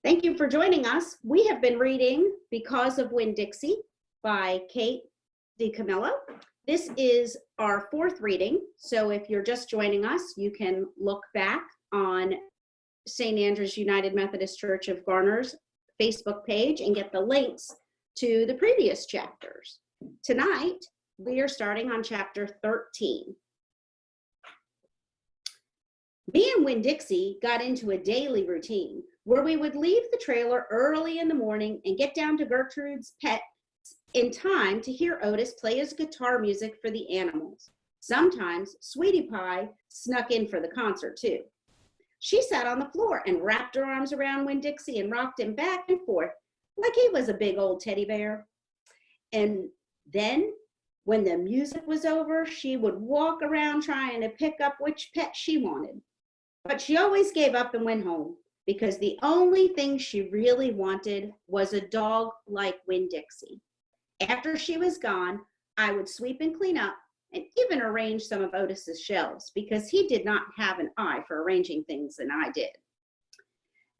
Thank you for joining us. We have been reading Because of Winn, Dixie by Kate DiCamillo. This is our fourth reading, so if you're just joining us, you can look back on St. Andrew's United Methodist Church of Garner's Facebook page and get the links to the previous chapters. Tonight, we are starting on chapter 13. Me and Winn Dixie got into a daily routine where we would leave the trailer early in the morning and get down to Gertrude's Pet in time to hear Otis play his guitar music for the animals. Sometimes Sweetie Pie snuck in for the concert too. She sat on the floor and wrapped her arms around Winn Dixie and rocked him back and forth like he was a big old teddy bear. And then when the music was over, she would walk around trying to pick up which pet she wanted. But she always gave up and went home because the only thing she really wanted was a dog like Winn Dixie. After she was gone, I would sweep and clean up and even arrange some of Otis's shelves because he did not have an eye for arranging things and I did.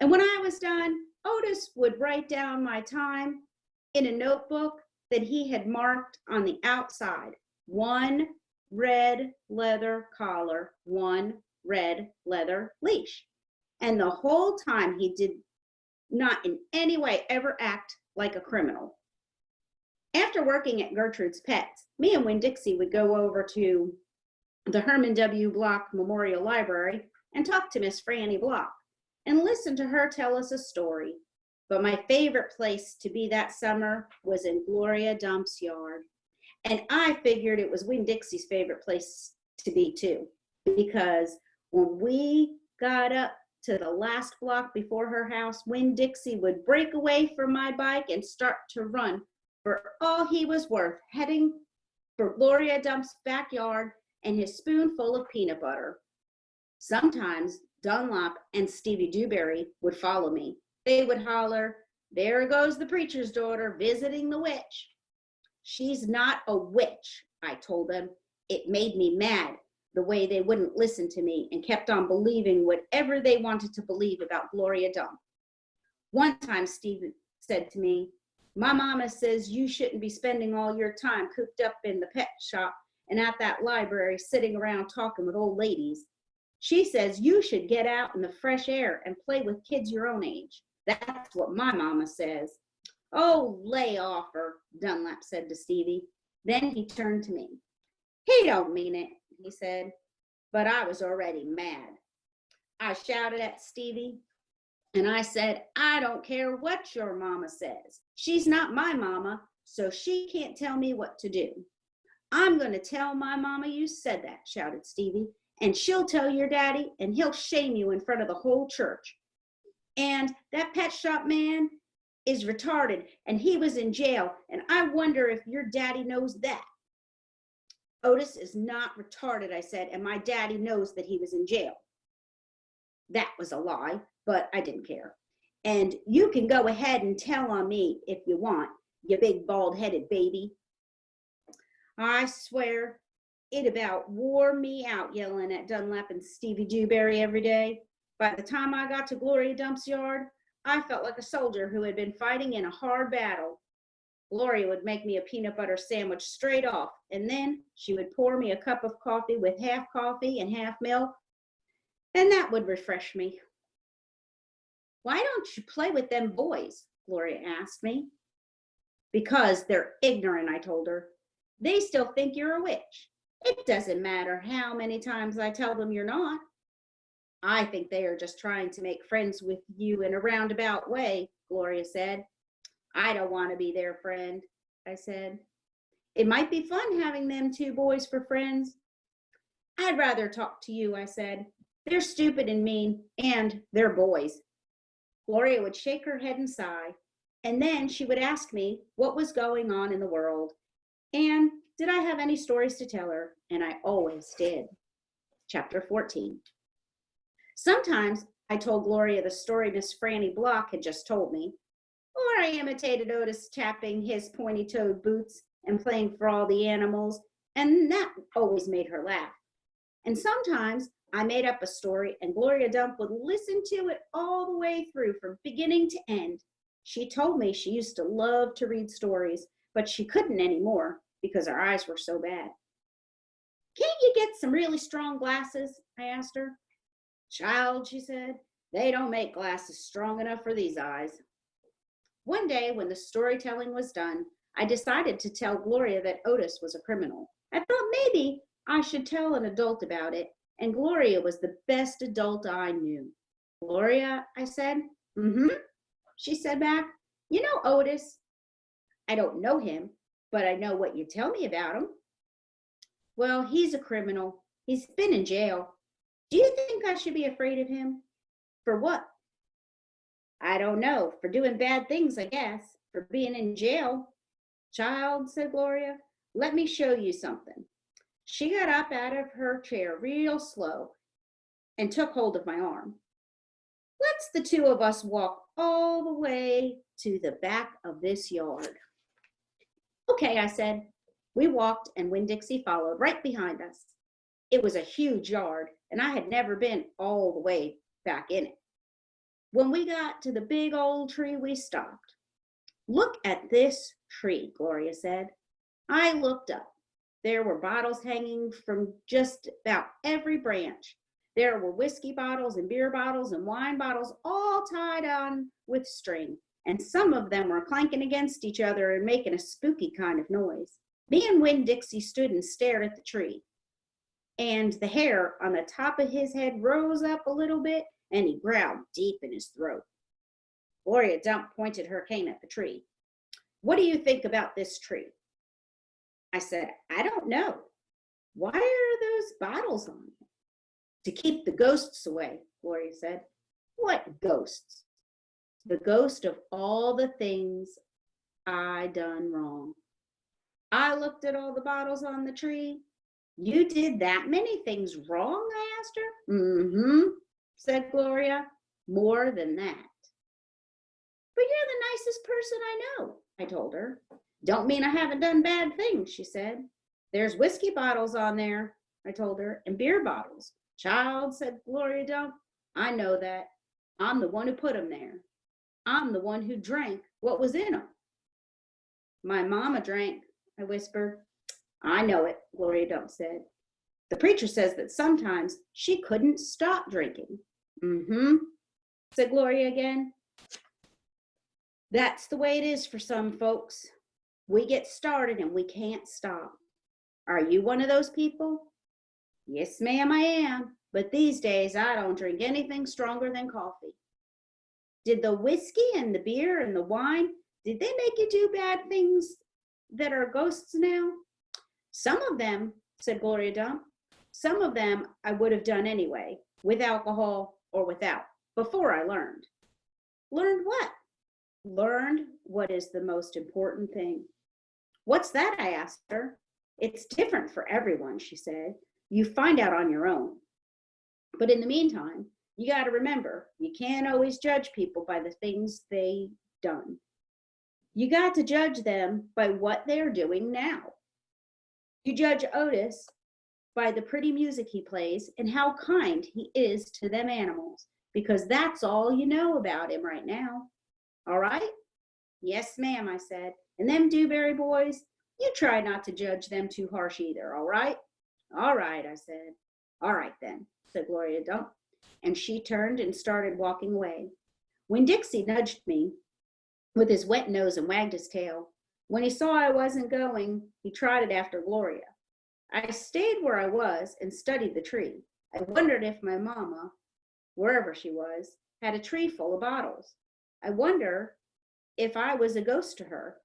And when I was done, Otis would write down my time in a notebook that he had marked on the outside. 1 red leather collar, 1 red leather leash. And the whole time he did not in any way ever act like a criminal. After working at Gertrude's Pets, me and Winn Dixie would go over to the Herman W. Block Memorial Library and talk to Miss Franny Block and listen to her tell us a story. But my favorite place to be that summer was in Gloria Dump's yard. And I figured it was Winn Dixie's favorite place to be too, because when we got up to the last block before her house, Winn Dixie would break away from my bike and start to run for all he was worth, heading for Gloria Dump's backyard and his spoonful of peanut butter. Sometimes Dunlop and Stevie Dewberry would follow me. They would holler, "There goes the preacher's daughter visiting the witch." "She's not a witch," I told them. It made me mad the way they wouldn't listen to me and kept on believing whatever they wanted to believe about Gloria Dump. One time Steve said to me, "My mama says you shouldn't be spending all your time cooped up in the pet shop and at that library sitting around talking with old ladies. She says you should get out in the fresh air and play with kids your own age. That's what my mama says." "Oh, lay off her," Dunlap said to Stevie. Then he turned to me. "He don't mean it," he said, but I was already mad. I shouted at Stevie and I said, "I don't care what your mama says. She's not my mama, so she can't tell me what to do." "I'm going to tell my mama you said that," shouted Stevie, "and she'll tell your daddy and he'll shame you in front of the whole church. And that pet shop man is retarded and he was in jail, and I wonder if your daddy knows that." "Otis is not retarded," I said, "and my daddy knows that he was in jail." That was a lie, but I didn't care. "And you can go ahead and tell on me if you want, you big bald-headed baby." I swear it about wore me out yelling at Dunlap and Stevie Dewberry every day. By the time I got to Gloria Dump's yard, I felt like a soldier who had been fighting in a hard battle. Gloria would make me a peanut butter sandwich straight off, and then she would pour me a cup of coffee with half coffee and half milk, and that would refresh me. "Why don't you play with them boys?" Gloria asked me. "Because they're ignorant," I told her. "They still think you're a witch. It doesn't matter how many times I tell them you're not." "I think they are just trying to make friends with you in a roundabout way," Gloria said. "I don't want to be their friend," I said. "It might be fun having them two boys for friends." "I'd rather talk to you," I said. "They're stupid and mean, and they're boys." Gloria would shake her head and sigh, and then she would ask me what was going on in the world, and did I have any stories to tell her, and I always did. Chapter 14. Sometimes I told Gloria the story Miss Franny Block had just told me, or I imitated Otis tapping his pointy-toed boots and playing for all the animals, and that always made her laugh. And sometimes I made up a story, and Gloria Dump would listen to it all the way through from beginning to end. She told me she used to love to read stories, but she couldn't anymore because her eyes were so bad. Can't you get some really strong glasses? I asked her. Child, she said, they don't make glasses strong enough for these eyes. One day, when the storytelling was done, I decided to tell Gloria that Otis was a criminal. I thought maybe I should tell an adult about it, and Gloria was the best adult I knew. Gloria, I said. Mm-hmm, she said back. You know Otis. I don't know him, but I know what you tell me about him. Well, he's a criminal. He's been in jail. Do you think I should be afraid of him? For what? I don't know. For doing bad things, I guess. For being in jail. Child, said Gloria, let me show you something. She got up out of her chair real slow and took hold of my arm. Let's the two of us walk all the way to the back of this yard. Okay, I said. We walked, and Winn-Dixie followed right behind us. It was a huge yard, and I had never been all the way back in it. When we got to the big old tree, we stopped. Look at this tree, Gloria said. I looked up. There were bottles hanging from just about every branch. There were whiskey bottles and beer bottles and wine bottles all tied on with string, and some of them were clanking against each other and making a spooky kind of noise. Me and Winn-Dixie stood and stared at the tree, and the hair on the top of his head rose up a little bit, and he growled deep in his throat. Gloria Dump pointed her cane at the tree. What do you think about this tree? I said, I don't know. Why are those bottles on it? To keep the ghosts away, Gloria said. What ghosts? The ghost of all the things I done wrong. I looked at all the bottles on the tree. You did that many things wrong, I asked her. Mm-hmm, said Gloria. More than that. But you're the nicest person I know, I told her. Don't mean I haven't done bad things, she said. There's whiskey bottles on there, I told her, and beer bottles. Child, said Gloria Dump, I know that. I'm the one who put them there. I'm the one who drank what was in them. My mama drank, I whispered. I know it, Gloria Dump said. The preacher says that sometimes she couldn't stop drinking. Mm-hmm, said Gloria again. That's the way it is for some folks. We get started and we can't stop. Are you one of those people? Yes, ma'am, I am. But these days I don't drink anything stronger than coffee. Did the whiskey and the beer and the wine, did they make you do bad things that are ghosts now? Some of them, said Gloria Dump. Some of them I would have done anyway, with alcohol or without, before I learned. Learned what? Learned what is the most important thing. What's that? I asked her. It's different for everyone, she said. You find out on your own. But in the meantime, you got to remember, you can't always judge people by the things they've done. You got to judge them by what they're doing now. You judge Otis by the pretty music he plays and how kind he is to them animals, because that's all you know about him right now. All right? Yes, ma'am, I said. And them Dewberry boys, you try not to judge them too harsh either, all right? All right, I said. All right then, said Gloria Dump. And she turned and started walking away. When Dixie nudged me with his wet nose and wagged his tail, when he saw I wasn't going, he trotted after Gloria. I stayed where I was and studied the tree. I wondered if my mama, wherever she was, had a tree full of bottles. I wonder if I was a ghost to her,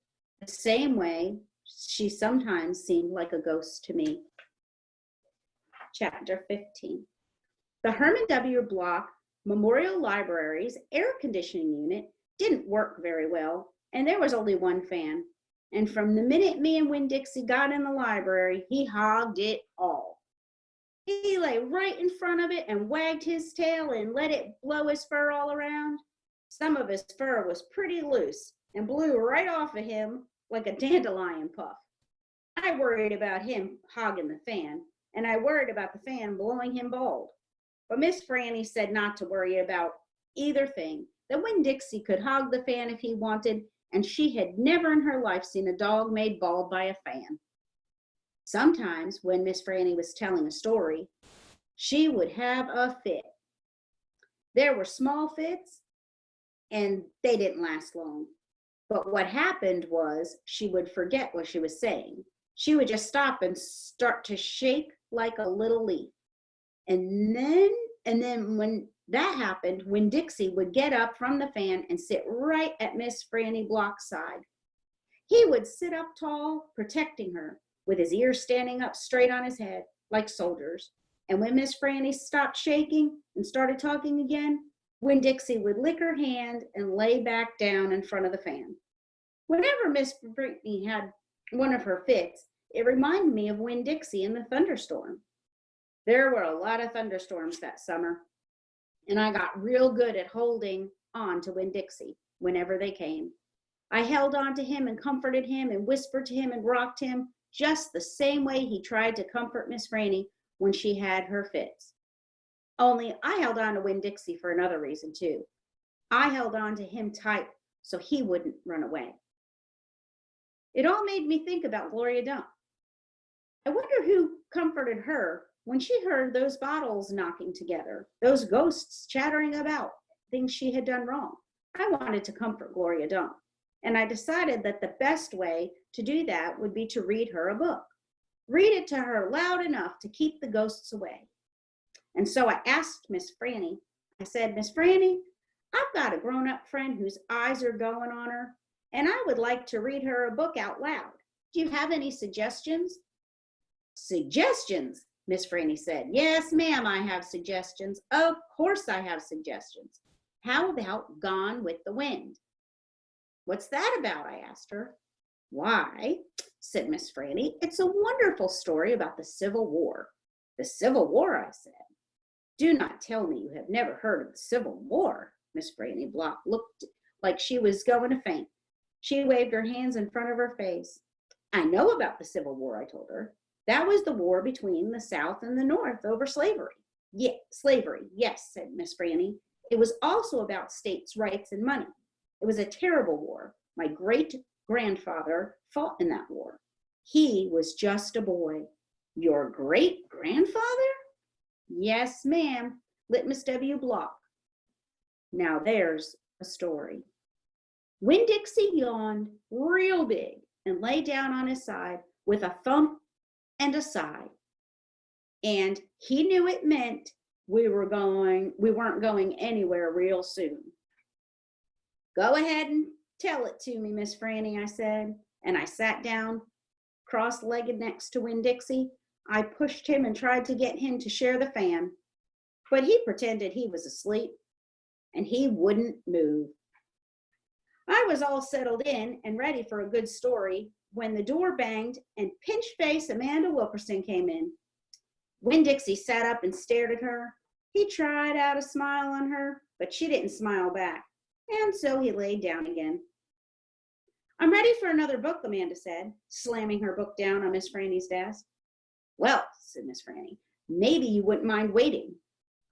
the same way she sometimes seemed like a ghost to me. Chapter 15. The Herman W. Block Memorial Library's air conditioning unit didn't work very well, and there was only one fan. And from the minute me and Winn-Dixie got in the library, he hogged it all. He lay right in front of it and wagged his tail and let it blow his fur all around. Some of his fur was pretty loose and blew right off of him like a dandelion puff. I worried about him hogging the fan, and I worried about the fan blowing him bald. But Miss Franny said not to worry about either thing, that Winn-Dixie could hog the fan if he wanted, and she had never in her life seen a dog made bald by a fan. Sometimes when Miss Franny was telling a story, she would have a fit. There were small fits, and they didn't last long. But what happened was she would forget what she was saying. She would just stop and start to shake like a little leaf. And then when that happened, when Dixie would get up from the fan and sit right at Miss Franny Block's side. He would sit up tall, protecting her, with his ears standing up straight on his head, like soldiers. And when Miss Franny stopped shaking and started talking again, Winn-Dixie would lick her hand and lay back down in front of the fan. Whenever Miss Franny had one of her fits, it reminded me of Winn-Dixie in the thunderstorm. There were a lot of thunderstorms that summer, and I got real good at holding on to Winn-Dixie whenever they came. I held on to him and comforted him and whispered to him and rocked him just the same way he tried to comfort Miss Franny when she had her fits. Only I held on to Winn-Dixie for another reason too. I held on to him tight so he wouldn't run away. It all made me think about Gloria Dump. I wonder who comforted her when she heard those bottles knocking together, those ghosts chattering about things she had done wrong. I wanted to comfort Gloria Dump, and I decided that the best way to do that would be to read her a book. Read it to her loud enough to keep the ghosts away. And so I asked Miss Franny, I said, Miss Franny, I've got a grown-up friend whose eyes are going on her, and I would like to read her a book out loud. Do you have any suggestions? Suggestions, Miss Franny said. Yes, ma'am, I have suggestions. Of course I have suggestions. How about Gone with the Wind? What's that about? I asked her. Why, said Miss Franny, it's a wonderful story about the Civil War. The Civil War, I said. Do not tell me you have never heard of the Civil War. Miss Franny Block looked like she was going to faint. She waved her hands in front of her face. I know about the Civil War, I told her. That was the war between the South and the North over slavery. Yeah, slavery, yes, said Miss Franny. It was also about states' rights and money. It was a terrible war. My great-grandfather fought in that war. He was just a boy. Your great-grandfather? Yes, ma'am, Litmus W. Block. Now there's a story. Winn-Dixie yawned real big and lay down on his side with a thump and a sigh. And he knew it meant we weren't going anywhere real soon. Go ahead and tell it to me, Miss Franny, I said, and I sat down cross-legged next to Winn-Dixie. I pushed him and tried to get him to share the fan, but he pretended he was asleep, and he wouldn't move. I was all settled in and ready for a good story when the door banged and pinch-face Amanda Wilkerson came in. Winn-Dixie sat up and stared at her. He tried out a smile on her, but she didn't smile back, and so he laid down again. I'm ready for another book, Amanda said, slamming her book down on Miss Franny's desk. Well, said Miss Franny, maybe you wouldn't mind waiting.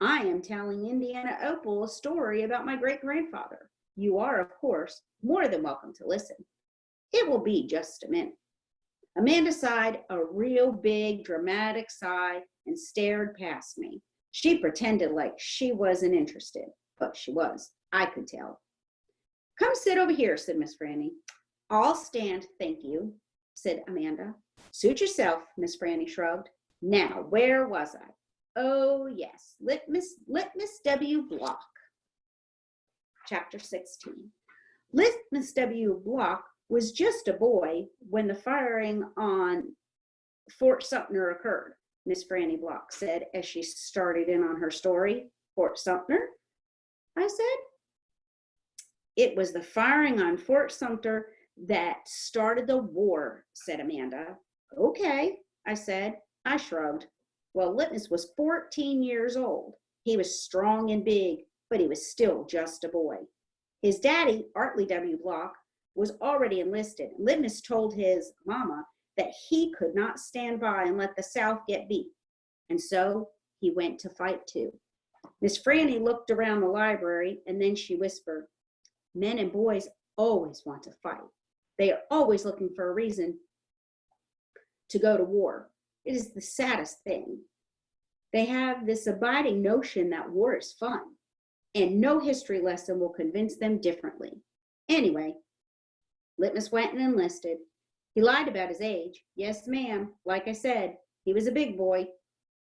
I am telling Indiana Opal a story about my great-grandfather. You are, of course, more than welcome to listen. It will be just a minute. Amanda sighed a real big, dramatic sigh and stared past me. She pretended like she wasn't interested, but she was. I could tell. Come sit over here, said Miss Franny. I'll stand, thank you, said Amanda. Suit yourself, Miss Franny shrugged. Now, where was I? Oh, yes, Litmus W. Block. Chapter 16. Litmus W. Block was just a boy when the firing on Fort Sumter occurred, Miss Franny Block said as she started in on her story. Fort Sumter? I said. It was the firing on Fort Sumter that started the war, said Amanda. Okay, I said. I shrugged. Well, Litmus was 14 years old. He was strong and big, but he was still just a boy. His daddy, Artley W. Block, was already enlisted. Litmus told his mama that he could not stand by and let the South get beat. And so he went to fight too. Miss Franny looked around the library and then she whispered, men and boys always want to fight. They are always looking for a reason to go to war. It is the saddest thing. They have this abiding notion that war is fun, and no history lesson will convince them differently. Anyway, Litmus went and enlisted. He lied about his age. Yes, ma'am. Like I said, he was a big boy,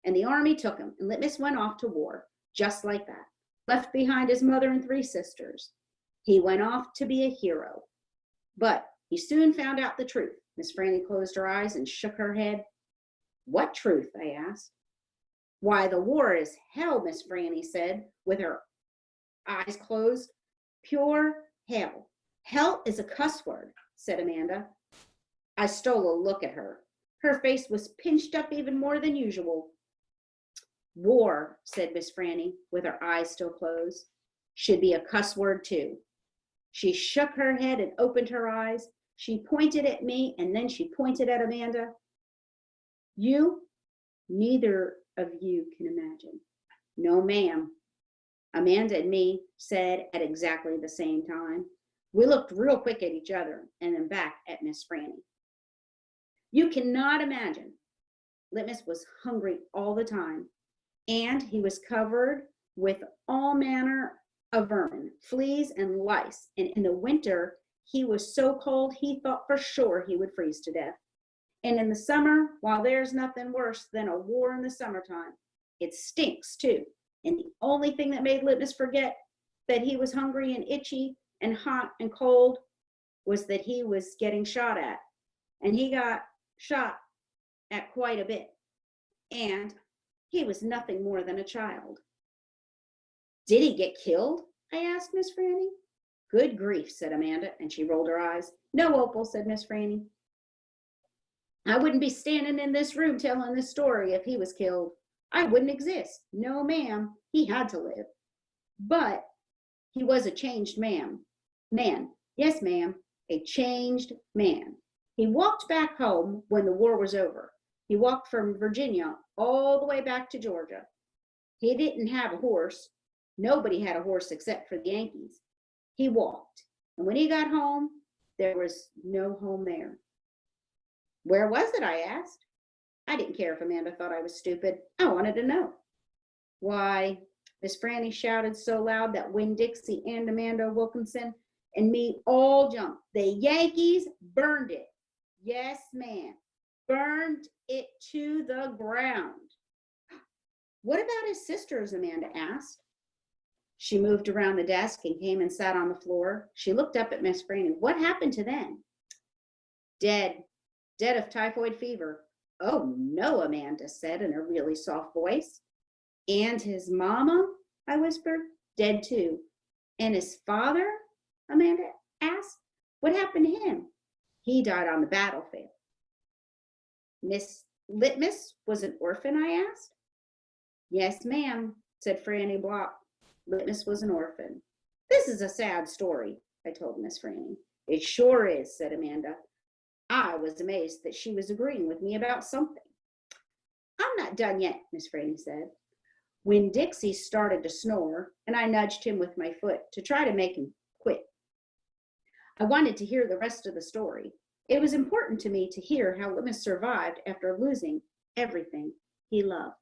and the army took him, and Litmus went off to war, just like that. Left behind his mother and 3 sisters. He went off to be a hero. But he soon found out the truth. Miss Franny closed her eyes and shook her head. What truth? I asked. Why, the war is hell, Miss Franny said, with her eyes closed. Pure hell. Hell is a cuss word, said Amanda. I stole a look at her. Her face was pinched up even more than usual. War, said Miss Franny, with her eyes still closed, should be a cuss word too. She shook her head and opened her eyes. She pointed at me and then she pointed at Amanda. You, neither of you can imagine. No, ma'am. Amanda and me said at exactly the same time. We looked real quick at each other and then back at Miss Franny. You cannot imagine. Litmus was hungry all the time, and he was covered with all manner of vermin, fleas, and lice. And in the winter, he was so cold he thought for sure he would freeze to death. And in the summer, while there's nothing worse than a war in the summertime, it stinks too. And the only thing that made Litmus forget that he was hungry and itchy and hot and cold was that he was getting shot at. And he got shot at quite a bit. And he was nothing more than a child. Did he get killed? I asked Miss Franny. Good grief, said Amanda, and she rolled her eyes. No, Opal, said Miss Franny. I wouldn't be standing in this room telling this story if he was killed. I wouldn't exist. No, ma'am, he had to live. But he was a changed man. Yes, ma'am, a changed man. He walked back home when the war was over. He walked from Virginia all the way back to Georgia. He didn't have a horse. Nobody had a horse except for the Yankees. He walked. And when he got home, there was no home there. Where was it? I asked. I didn't care if Amanda thought I was stupid. I wanted to know. Why, Miss Franny shouted so loud that Winn, Dixie, and Amanda Wilkinson and me all jumped. The Yankees burned it. Yes, ma'am. Burned it to the ground. What about his sisters? Amanda asked. She moved around the desk and came and sat on the floor. She looked up at Miss Franny. What happened to them? Dead. Dead of typhoid fever. Oh, no, Amanda said in a really soft voice. And his mama? I whispered. Dead too. And his father? Amanda asked. What happened to him? He died on the battlefield. Miss Litmus was an orphan, I asked. Yes, ma'am, said Franny Block. Litmus was an orphan. This is a sad story, I told Miss Franny. It sure is, said Amanda. I was amazed that she was agreeing with me about something. I'm not done yet, Miss Franny said. When Dixie started to snore, and I nudged him with my foot to try to make him quit. I wanted to hear the rest of the story. It was important to me to hear how Litmus survived after losing everything he loved.